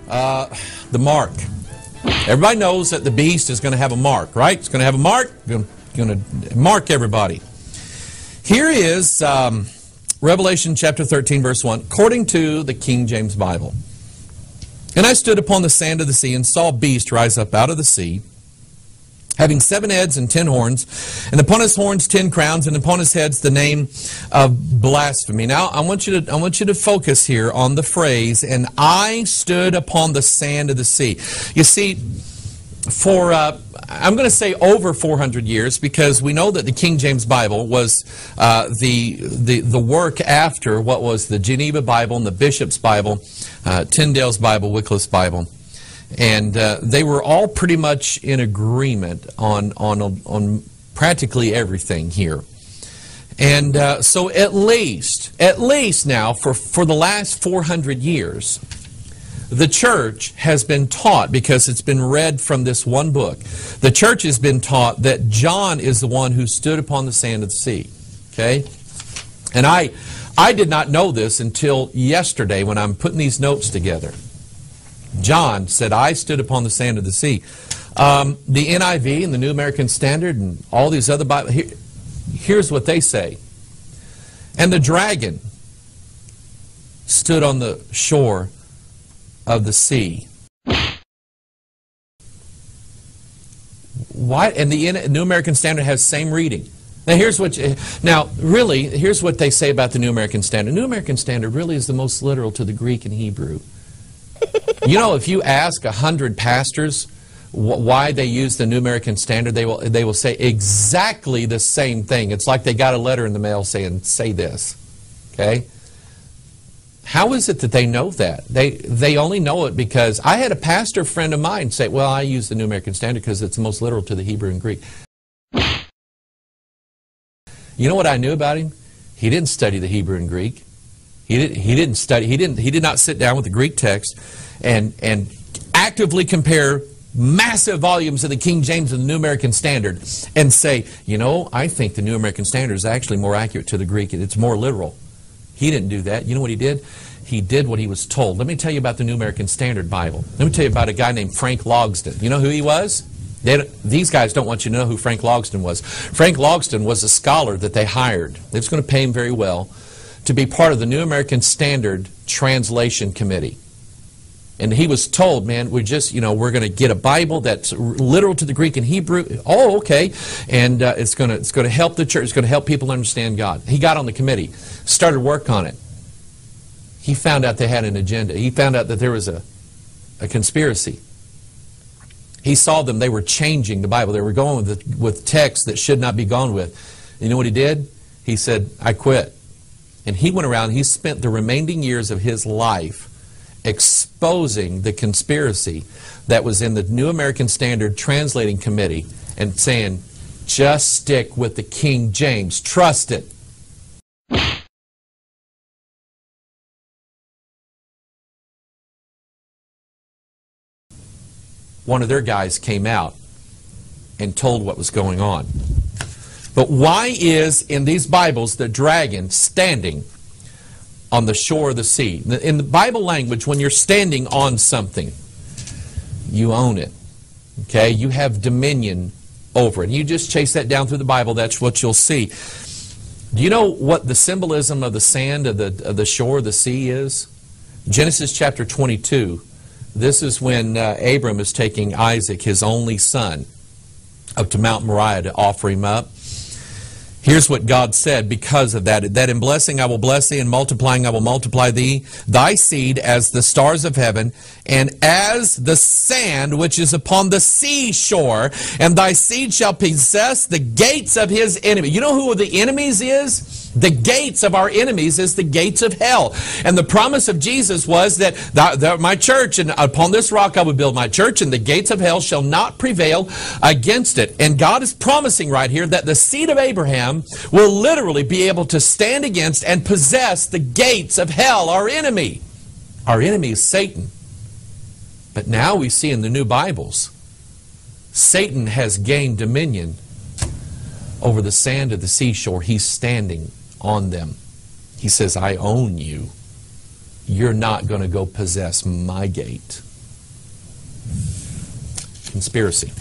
The mark. Everybody knows that the beast is going to have a mark, right? It's going to have a mark, going to mark everybody. Here is Revelation chapter 13, verse 1, according to the King James Bible. And I stood upon the sand of the sea and saw a beast rise up out of the sea, having 7 heads and 10 horns, and upon his horns 10 crowns, and upon his heads the name of blasphemy. Now, I want you to focus here on the phrase, and I stood upon the sand of the sea. You see, for, I'm going to say over 400 years, because we know that the King James Bible was the work after what was the Geneva Bible and the Bishop's Bible, Tyndale's Bible, Wycliffe's Bible. And they were all pretty much in agreement on practically everything here. And so at least now, for the last 400 years, the church has been taught, because it's been read from this one book, the church has been taught that John is the one who stood upon the sand of the sea. Okay? And I did not know this until yesterday when I'm putting these notes together. John said, I stood upon the sand of the sea. The NIV and the New American Standard and all these other Bibles, here's what they say. And the dragon stood on the shore of the sea. Why? And the New American Standard has same reading. Now here's what they say about the New American Standard. New American Standard really is the most literal to the Greek and Hebrew. You know, if you ask 100 pastors why they use the New American Standard, they will say exactly the same thing. It's like they got a letter in the mail saying, say this. Okay? How is it that they know that? They only know it because I had a pastor friend of mine say, well, I use the New American Standard because it's the most literal to the Hebrew and Greek. You know what I knew about him? He didn't study the Hebrew and Greek. He did not sit down with the Greek text and actively compare massive volumes of the King James and the New American Standard and say, you know, I think the New American Standard is actually more accurate to the Greek. It's more literal. He didn't do that. You know what he did? He did what he was told. Let me tell you about the New American Standard Bible. Let me tell you about a guy named Frank Logsdon. You know who he was? These guys don't want you to know who Frank Logsdon was. Frank Logsdon was a scholar that they hired. They was going to pay him very well to be part of the New American Standard Translation Committee. And he was told, man, we're going to get a Bible that's literal to the Greek and Hebrew. Oh, okay. And it's going to help the church. It's going to help people understand God. He got on the committee, started work on it. He found out they had an agenda. He found out that there was a conspiracy. He saw them. They were changing the Bible. They were going with texts that should not be gone with. And you know what he did? He said, I quit. And he went around, he spent the remaining years of his life exposing the conspiracy that was in the New American Standard Translating Committee and saying, just stick with the King James. Trust it. One of their guys came out and told what was going on. But why is, in these Bibles, the dragon standing on the shore of the sea? In the Bible language, when you're standing on something, you own it. Okay? You have dominion over it. You just chase that down through the Bible, that's what you'll see. Do you know what the symbolism of the sand of the shore of the sea is? Genesis chapter 22. This is when Abram is taking Isaac, his only son, up to Mount Moriah to offer him up. Here's what God said because of that. That in blessing I will bless thee, and multiplying I will multiply thee, thy seed as the stars of heaven, and as the sand which is upon the seashore, and thy seed shall possess the gates of his enemy. You know who the enemies is? The gates of our enemies is the gates of hell. And the promise of Jesus was that my church, and upon this rock I would build my church, and the gates of hell shall not prevail against it. And God is promising right here that the seed of Abraham will literally be able to stand against and possess the gates of hell, our enemy. Our enemy is Satan. But now we see in the new Bibles, Satan has gained dominion over the sand of the seashore. He's standing on them. He says, I own you. You're not going to go possess my gate. conspiracy.